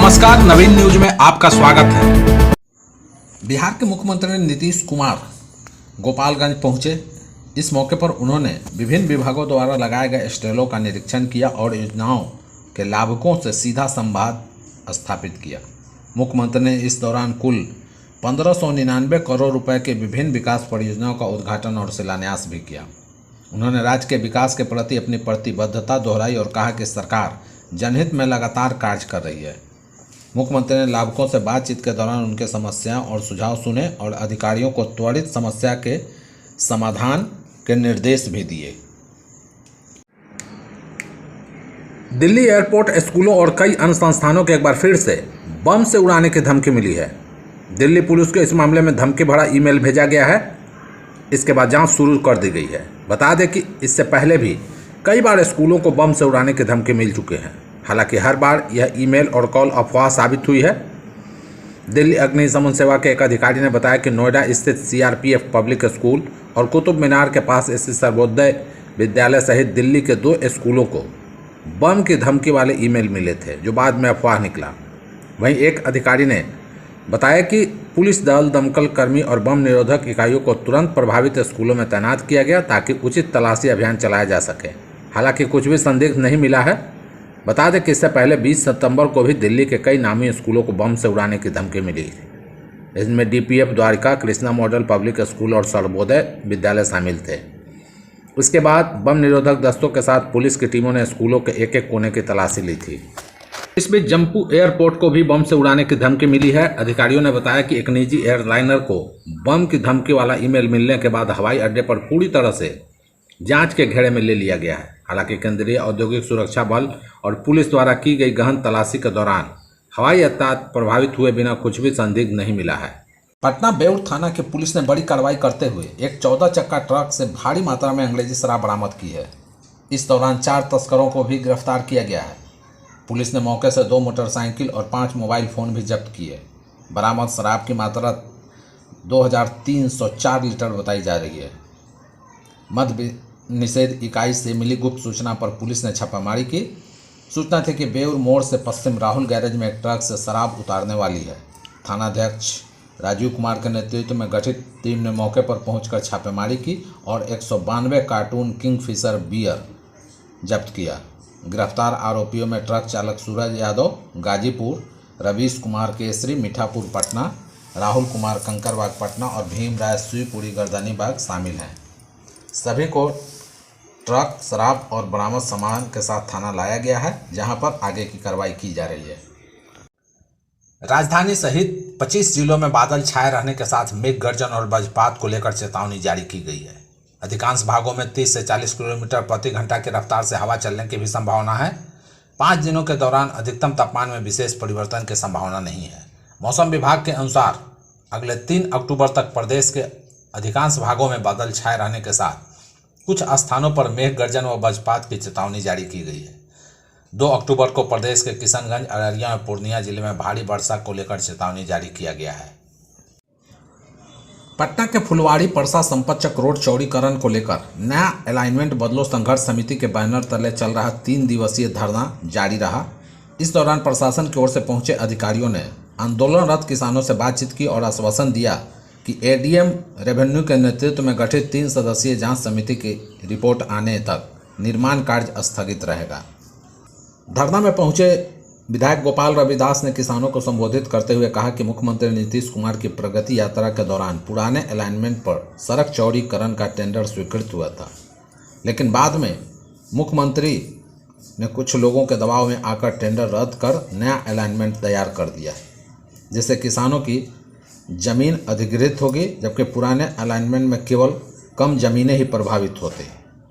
नमस्कार, नवीन न्यूज में आपका स्वागत है। बिहार के मुख्यमंत्री नीतीश कुमार गोपालगंज पहुंचे। इस मौके पर उन्होंने विभिन्न विभागों द्वारा लगाए गए स्टॉलों का निरीक्षण किया और योजनाओं के लाभुकों से सीधा संवाद स्थापित किया। मुख्यमंत्री ने इस दौरान कुल 1599 करोड़ रुपए के विभिन्न विकास परियोजनाओं का उद्घाटन और शिलान्यास भी किया। उन्होंने राज्य के विकास के प्रति अपनी प्रतिबद्धता दोहराई और कहा कि सरकार जनहित में लगातार कार्य कर रही है। मुख्यमंत्री ने लाभुकों से बातचीत के दौरान उनके समस्याओं और सुझाव सुने और अधिकारियों को त्वरित समस्या के समाधान के निर्देश भी दिए। दिल्ली एयरपोर्ट, स्कूलों और कई अन्य संस्थानों के एक बार फिर से बम से उड़ाने की धमकी मिली है। दिल्ली पुलिस को इस मामले में धमकी भरा ईमेल भेजा गया है। इसके बाद जांच शुरू कर दी गई है। बता दें कि इससे पहले भी कई बार स्कूलों को बम से उड़ाने की धमकी मिल चुके हैं। हालांकि हर बार यह ईमेल और कॉल अफवाह साबित हुई है। दिल्ली अग्निशमन सेवा के एक अधिकारी ने बताया कि नोएडा स्थित सीआरपीएफ पब्लिक स्कूल और कुतुब मीनार के पास स्थित सर्वोदय विद्यालय सहित दिल्ली के 2 स्कूलों को बम की धमकी वाले ईमेल मिले थे, जो बाद में अफवाह निकला। वहीं एक अधिकारी ने बताया कि पुलिस दल, दमकल कर्मी और बम निरोधक इकाइयों को तुरंत प्रभावित स्कूलों में तैनात किया गया ताकि उचित तलाशी अभियान चलाया जा सके। हालांकि कुछ भी संदिग्ध नहीं मिला है। बता दें कि इससे पहले 20 सितंबर को भी दिल्ली के कई नामी स्कूलों को बम से उड़ाने की धमकी मिली थी। इसमें DPF Dwarka, Krishna model public school और सर्वोदय विद्यालय शामिल थे। उसके बाद बम निरोधक दस्तों के साथ पुलिस की टीमों ने स्कूलों के एक-एक कोने की तलाशी ली थी। इस बीच जम्मू एयरपोर्ट को भी बम से उड़ाने की धमकी मिली है। अधिकारियों ने बताया कि एक निजी एयरलाइनर को बम की धमकी वाला ईमेल मिलने के बाद हवाई अड्डे पर पूरी तरह से जांच के घेरे में ले लिया गया है। हालांकि केंद्रीय औद्योगिक सुरक्षा बल और पुलिस द्वारा की गई गहन तलाशी के दौरान हवाई यातायात प्रभावित हुए बिना कुछ भी संदिग्ध नहीं मिला है। पटना बेउर थाना की पुलिस ने बड़ी कार्रवाई करते हुए एक 14 चक्का ट्रक से भारी मात्रा में अंग्रेजी शराब बरामद की है। इस दौरान 4 तस्करों को भी गिरफ्तार किया गया है। पुलिस ने मौके से 2 मोटरसाइकिल और 5 मोबाइल फोन भी जब्त किए। बरामद शराब की मात्रा 2304 लीटर बताई जा रही है। मद्य निषेध इकाई से मिली गुप्त सूचना पर पुलिस ने छापामारी की। सूचना थी कि बेउर मोड़ से पश्चिम राहुल गैरेज में एक ट्रक से शराब उतारने वाली है। थानाध्यक्ष राजीव कुमार के नेतृत्व में गठित टीम ने मौके पर पहुंचकर छापेमारी की और 192 कार्टून किंगफिशर बियर जब्त किया। गिरफ्तार आरोपियों में ट्रक चालक सूरज यादव गाजीपुर, रवीश कुमार केसरी मीठापुर पटना, राहुल कुमार कंकरबाग पटना और भीम राय सुईपुरी गर्दनीबाग शामिल हैं। सभी को ट्रक, शराब और बरामद सामान के साथ थाना लाया गया है, जहां पर आगे की कार्रवाई की जा रही है। राजधानी सहित 25 जिलों में बादल छाए रहने के साथ मेघ गर्जन और वज्रपात को लेकर चेतावनी जारी की गई है। अधिकांश भागों में 30 से 40 किलोमीटर प्रति घंटा की रफ्तार से हवा चलने की भी संभावना है। 5 दिनों के दौरान अधिकतम तापमान में विशेष परिवर्तन की संभावना नहीं है। मौसम विभाग के अनुसार अगले 3 अक्टूबर तक प्रदेश के अधिकांश भागों में बादल छाए रहने के साथ कुछ स्थानों पर मेघ गर्जन व वज्रपात की चेतावनी जारी की गई है। 2 अक्टूबर को प्रदेश के किशनगंज, अररिया और पूर्णिया जिले में भारी वर्षा को लेकर चेतावनी जारी किया गया है। पटना के फुलवाड़ी परसा संपतचक रोड चौड़ीकरण को लेकर नया अलाइनमेंट बदलो संघर्ष समिति के बैनर तले चल रहा 3 दिवसीय धरना जारी रहा। इस दौरान प्रशासन की ओर से पहुंचे अधिकारियों ने आंदोलनरत किसानों से बातचीत की और आश्वासन दिया कि एडीएम रेवेन्यू के नेतृत्व में गठित 3 सदस्यीय जांच समिति की रिपोर्ट आने तक निर्माण कार्य स्थगित रहेगा। धरना में पहुंचे विधायक गोपाल रविदास ने किसानों को संबोधित करते हुए कहा कि मुख्यमंत्री नीतीश कुमार की प्रगति यात्रा के दौरान पुराने अलाइनमेंट पर सड़क चौड़ीकरण का टेंडर स्वीकृत हुआ था, लेकिन बाद में मुख्यमंत्री ने कुछ लोगों के दबाव में आकर टेंडर रद्द कर नया अलाइनमेंट तैयार कर दिया, जिससे किसानों की जमीन अधिग्रहित होगी, जबकि पुराने अलाइनमेंट में केवल कम जमीनें ही प्रभावित होती।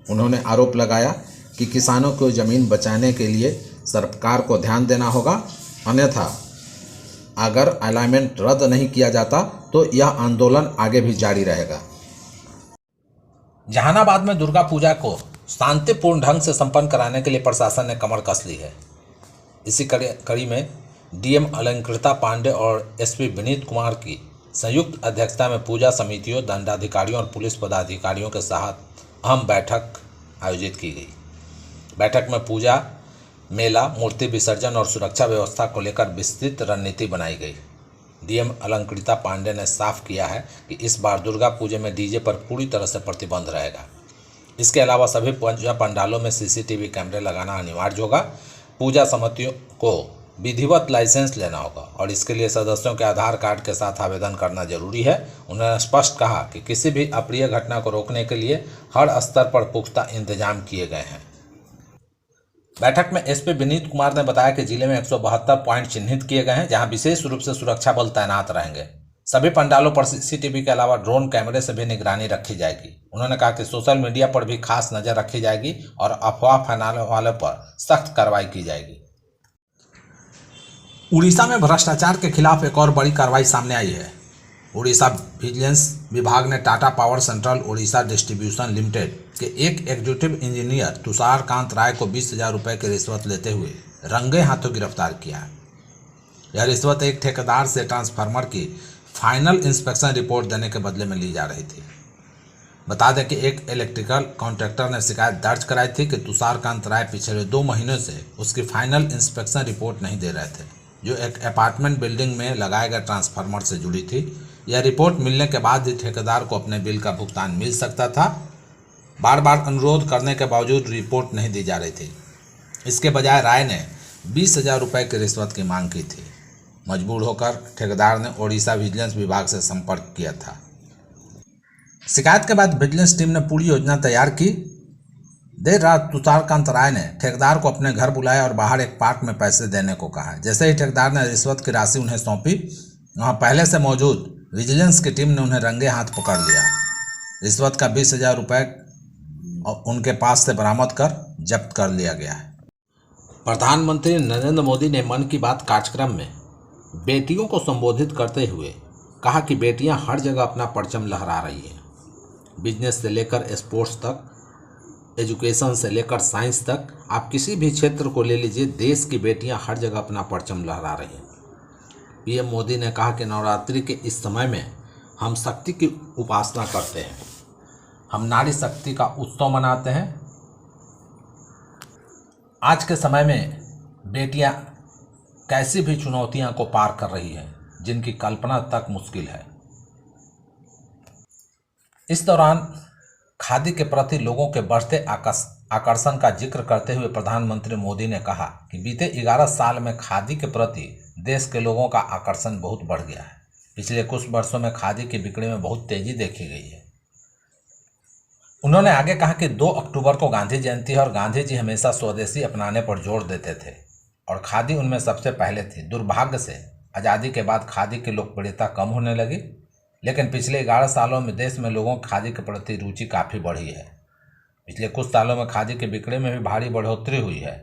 उन्होंने आरोप लगाया कि किसानों को ज़मीन बचाने के लिए सरकार को ध्यान देना होगा, अन्यथा अगर अलाइनमेंट रद्द नहीं किया जाता तो यह आंदोलन आगे भी जारी रहेगा। जहानाबाद में दुर्गा पूजा को शांतिपूर्ण ढंग से संपन्न कराने के लिए प्रशासन ने कमर कस ली है। इसी कड़ी में डीएम अलंकृता पांडे और एसपी विनीत कुमार की संयुक्त अध्यक्षता में पूजा समितियों, दंडाधिकारियों और पुलिस पदाधिकारियों के साथ अहम बैठक आयोजित की गई। बैठक में पूजा मेला, मूर्ति विसर्जन और सुरक्षा व्यवस्था को लेकर विस्तृत रणनीति बनाई गई। डीएम अलंकृता पांडे ने साफ किया है कि इस बार दुर्गा पूजा में डीजे पर पूरी तरह से प्रतिबंध रहेगा। इसके अलावा सभी पूजा पंडालों में सीसीटीवी कैमरे लगाना अनिवार्य होगा। पूजा समितियों को विधिवत लाइसेंस लेना होगा और इसके लिए सदस्यों के आधार कार्ड के साथ आवेदन करना जरूरी है। उन्होंने स्पष्ट कहा कि किसी भी अप्रिय घटना को रोकने के लिए हर स्तर पर पुख्ता इंतजाम किए गए हैं। बैठक में एसपी विनीत कुमार ने बताया कि जिले में 172 पॉइंट चिन्हित किए गए हैं, जहां विशेष रूप से सुरक्षा बल तैनात रहेंगे। सभी पंडालों पर सीसीटीवी के अलावा ड्रोन कैमरे से भी निगरानी रखी जाएगी। उन्होंने कहा कि सोशल मीडिया पर भी खास नजर रखी जाएगी और अफवाह फैलाने वालों पर सख्त कार्रवाई की जाएगी। उड़ीसा में भ्रष्टाचार के खिलाफ एक और बड़ी कार्रवाई सामने आई है। उड़ीसा विजिलेंस विभाग ने Tata power central Orissa distribution limited के एक एग्जीक्यूटिव इंजीनियर तुषार कांत राय को 20,000 रुपये की रिश्वत लेते हुए रंगे हाथों गिरफ्तार किया है। यह रिश्वत एक ठेकेदार से ट्रांसफार्मर की फाइनल इंस्पेक्शन रिपोर्ट देने के बदले में ली जा रही थी। बता दें कि एक इलेक्ट्रिकल कॉन्ट्रैक्टर ने शिकायत दर्ज कराई थी कि तुषार कांत राय पिछले 2 महीनों से उसकी फाइनल इंस्पेक्शन रिपोर्ट नहीं दे रहे थे, जो एक अपार्टमेंट बिल्डिंग में लगाए गए ट्रांसफार्मर से जुड़ी थी। यह रिपोर्ट मिलने के बाद ही ठेकेदार को अपने बिल का भुगतान मिल सकता था। बार बार अनुरोध करने के बावजूद रिपोर्ट नहीं दी जा रही थी। इसके बजाय राय ने 20,000 रुपये की रिश्वत की मांग की थी। मजबूर होकर ठेकेदार ने ओडिशा विजिलेंस विभाग से संपर्क किया था। शिकायत के बाद विजिलेंस टीम ने पूरी योजना तैयार की। देर रात तुषार कांत राय ने ठेकेदार को अपने घर बुलाया और बाहर एक पार्क में पैसे देने को कहा। जैसे ही ठेकेदार ने रिश्वत की राशि उन्हें सौंपी, वहां पहले से मौजूद विजिलेंस की टीम ने उन्हें रंगे हाथ पकड़ लिया। रिश्वत का 20,000 रुपये उनके पास से बरामद कर जब्त कर लिया गया है। प्रधानमंत्री नरेंद्र मोदी ने मन की बात कार्यक्रम में बेटियों को संबोधित करते हुए कहा कि बेटियां हर जगह अपना परचम लहरा रही हैं। बिजनेस से लेकर स्पोर्ट्स तक, एजुकेशन से लेकर साइंस तक, आप किसी भी क्षेत्र को ले लीजिए, देश की बेटियां हर जगह अपना परचम लहरा रही हैं। पीएम मोदी ने कहा कि नवरात्रि के इस समय में हम शक्ति की उपासना करते हैं, हम नारी शक्ति का उत्सव मनाते हैं। आज के समय में बेटियां कैसी भी चुनौतियां को पार कर रही हैं, जिनकी कल्पना तक मुश्किल है। इस दौरान खादी के प्रति लोगों के बढ़ते आकर्षण का जिक्र करते हुए प्रधानमंत्री मोदी ने कहा कि बीते 11 साल में खादी के प्रति देश के लोगों का आकर्षण बहुत बढ़ गया है। पिछले कुछ वर्षों में खादी की बिक्री में बहुत तेजी देखी गई है। उन्होंने आगे कहा कि 2 अक्टूबर को गांधी जयंती है और गांधी जी हमेशा स्वदेशी अपनाने पर जोर देते थे और खादी उनमें सबसे पहले थी। दुर्भाग्य से आज़ादी के बाद खादी की लोकप्रियता कम होने लगी, लेकिन पिछले 11 सालों में देश में लोगों की खादी के प्रति रुचि काफ़ी बढ़ी है। पिछले कुछ सालों में खादी की बिक्री में भी भारी बढ़ोतरी हुई है।